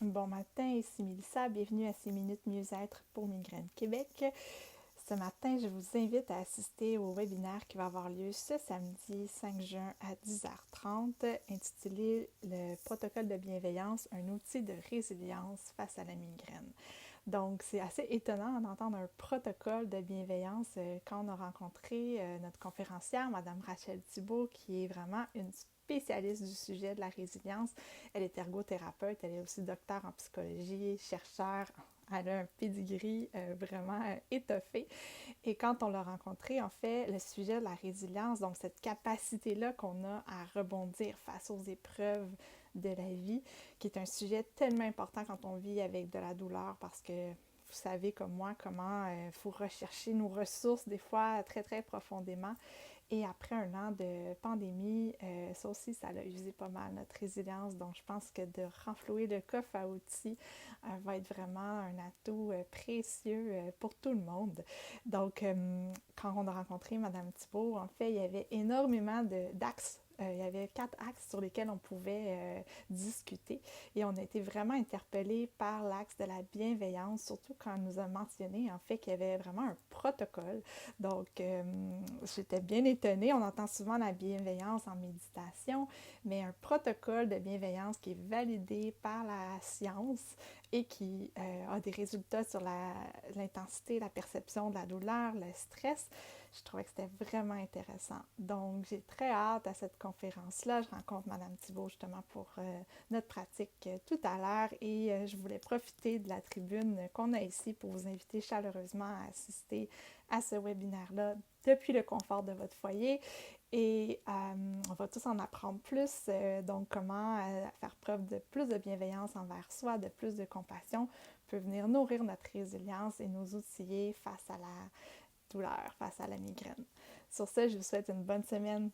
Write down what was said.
Bon matin, ici Mélissa, bienvenue à 6 minutes mieux-être pour Migraine Québec. Ce matin, je vous invite à assister au webinaire qui va avoir lieu ce samedi 5 juin à 10h30, intitulé Le protocole de bienveillance, un outil de résilience face à la migraine. Donc, c'est assez étonnant d'entendre un protocole de bienveillance quand on a rencontré notre conférencière, Madame Rachel Thibault, qui est vraiment une spécialiste du sujet de la résilience. Elle est ergothérapeute, elle est aussi docteur en psychologie, chercheur. Elle a un pedigree vraiment étoffé. Et quand on l'a rencontrée, en fait, le sujet de la résilience, donc cette capacité-là qu'on a à rebondir face aux épreuves de la vie, qui est un sujet tellement important quand on vit avec de la douleur, parce que vous savez comme moi comment il faut rechercher nos ressources des fois très très profondément. Et après un an de pandémie, ça aussi, ça a usé pas mal notre résilience. Donc, je pense que de renflouer le coffre à outils va être vraiment un atout précieux pour tout le monde. Donc, quand on a rencontré Madame Thibault, en fait, il y avait énormément d'axes. Il y avait 4 axes sur lesquels on pouvait discuter et on a été vraiment interpellés par l'axe de la bienveillance, surtout quand elle nous a mentionné en fait qu'il y avait vraiment un protocole. Donc, j'étais bien étonnée. On entend souvent la bienveillance en méditation, mais un protocole de bienveillance qui est validé par la science et qui a des résultats sur l'intensité, la perception de la douleur, le stress. Je trouvais que c'était vraiment intéressant. Donc, j'ai très hâte à cette conférence-là. Je rencontre Madame Thibault justement pour notre pratique tout à l'heure et je voulais profiter de la tribune qu'on a ici pour vous inviter chaleureusement à assister à ce webinaire-là depuis le confort de votre foyer. Et on va tous en apprendre plus, donc comment faire preuve de plus de bienveillance envers soi, de plus de compassion peut venir nourrir notre résilience et nous outiller face à la douleur, face à la migraine. Sur ce, je vous souhaite une bonne semaine.